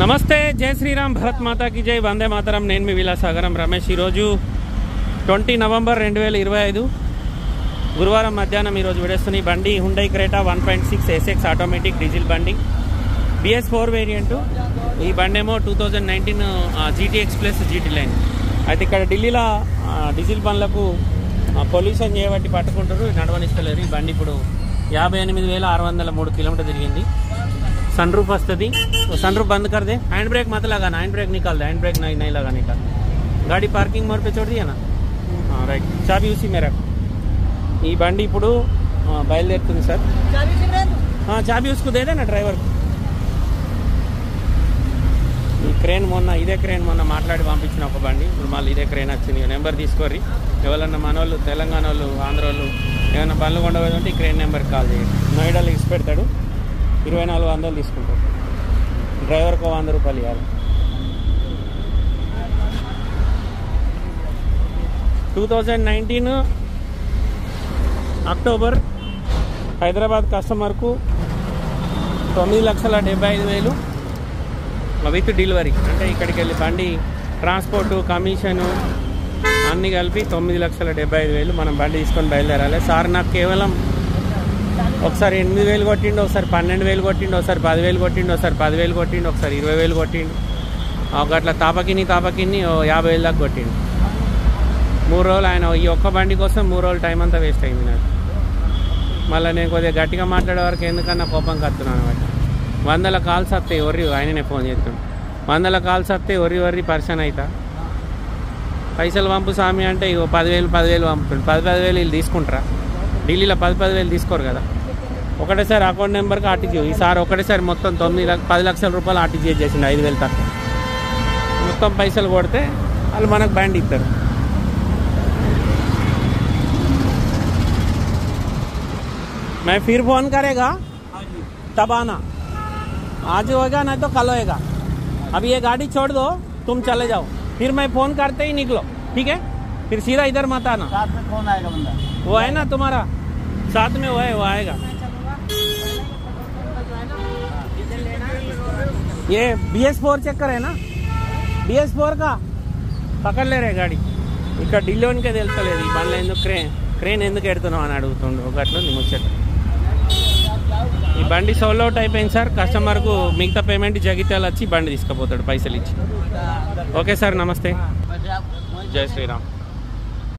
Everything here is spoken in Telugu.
నమస్తే, జై శ్రీరామ్, భరత్ మాతా की జై, వందే మాతరం. నేను మీ విలాసాగరం రమేష్. ఈరోజు 20 నవంబర్ 2025 గురువారం మధ్యాహ్నం ఈరోజు విడేస్తున్న ఈ బండి Hyundai Creta 1.6 SX automatic diesel బండి, BS4 వేరియంట్. ఈ బండి ఏమో 2019 GTX ప్లస్ GT లైన్. అయితే ఇక్కడ ఢిల్లీలో డీజిల్ బండ్లకు పొల్యూషన్ చేయబట్టి పట్టుకుంటారు, నడవనిస్తలేరు. ఈ బండి ఇప్పుడు 58,603 కిలోमीटर తిరిగింది. सन रूफ वस्तुदी, सन रूफ बंद कर दे, हैंड ब्रेक मत लगाना, हैंड ब्रेक निकाल दे, हैंड ब्रेक नहीं लगाने का। गाड़ी पार्किंग मोड पे छोड़ दिया ना, हाँ राइट। चाबी उसी में रख। ये बंडी इपड़ू బయలుదేరుతుంది సార్. చాబీ उसको दे देना ड्राइवर को. ఈ క్రేన్ ఇదే క్రేన్ మొన్న మాట్లాడి పంపించిన ఒక బండి, ఇప్పుడు మళ్ళీ ఇదే క్రేన్ వచ్చింది. నెంబర్ తీసుకోర్రి, ఎవరన్నా మన వాళ్ళు, తెలంగాణ వాళ్ళు, ఆంధ్ర వాళ్ళు ఏమైనా బండ్లు కొండపోతుంటే ఈ క్రేన్ నెంబర్కి కాల్ చేయండి. నోయిడాలో ఇచ్చి పెడతాడు, 2400 తీసుకుంటారు. డ్రైవర్కు 100 రూపాయలు ఇవ్వాలి. 2019 అక్టోబర్ హైదరాబాద్ కస్టమర్కు 9,75,000 విత్ డెలివరీ. అంటే ఇక్కడికి వెళ్ళి బండి ట్రాన్స్పోర్టు, కమిషను అన్నీ కలిపి 9,75,000 మనం బండి తీసుకొని బయలుదేరాలి. సార్ నాకు కేవలం ఒకసారి 8,000 కొట్టిండు, ఒకసారి 12,000 కొట్టిండు, ఒకసారి 10,000 కొట్టిండు, ఒకసారి 10,000 కొట్టిండు, ఒకసారి 20,000 కొట్టిండు. అట్లా తాపకిన్ని 50,000 దాకా కొట్టిండు. 3 రోజులు ఆయన ఈ ఒక్క బండి కోసం 3 రోజులు టైం అంతా వేస్ట్ అయింది నాకు. మళ్ళీ నేను కొద్దిగా గట్టిగా మాట్లాడే వరకు ఎందుకన్నా కోపం కత్తున్నాను అనమాట. 100 కాల్స్ వస్తాయి ఒర్రి, ఆయననే ఫోన్ చేస్తుండు. 100 కాల్స్ వస్తాయి ఒర్రి పర్సన్ అవుతా. పైసలు పంపు స్వామి అంటే ఇగో 10,000 పంపుతుంది. 10,000 వీళ్ళు తీసుకుంటారా? ఢిల్లీలో 10,000 తీసుకోరు కదా. ఒకటేసారి అకౌంట్ నెంబర్కి ఆర్టీజీ. ఈసారి ఒకటేసారి మొత్తం 10 లక్షల రూపాయలు ఆర్టీజీ చేసిండు, 5,000 తక్కువ. మొత్తం పైసలు కొడితే వాళ్ళు మనకు బండి ఇస్తారు. मैं फिर फोन करेगा तब आना, आज होएगा नहीं तो कल होएगा. अभी ये गाड़ी छोड़ दो, तुम चले जाओ, फिर मैं फोन करते ही निकलो, ठीक है? फिर सीधा इधर मत आना. साथ में कौन आएगा बंदा? वो है ना तुम्हारा साथ में, वो है, वो आएगा. ये BS4 चक्कर है ना, BS4 का పక్కన లేరే గాడి. ఇక్కడ ఢిల్లీకే తెలుస్తలేదు ఈ బండ్లో ఎందుకు క్రేన్ ఎందుకు ఎడుతున్నావు అని అడుగుతుండు ఒకట్లో ముచ్చట. ఈ బండి సోల్ అవుట్ అయిపోయింది సార్. కస్టమర్కు మిగతా పేమెంట్ జగిత్యాల వచ్చి బండి తీసుకుపోతాడు పైసలు ఇచ్చి. ఓకే సార్, నమస్తే, జై శ్రీరామ్.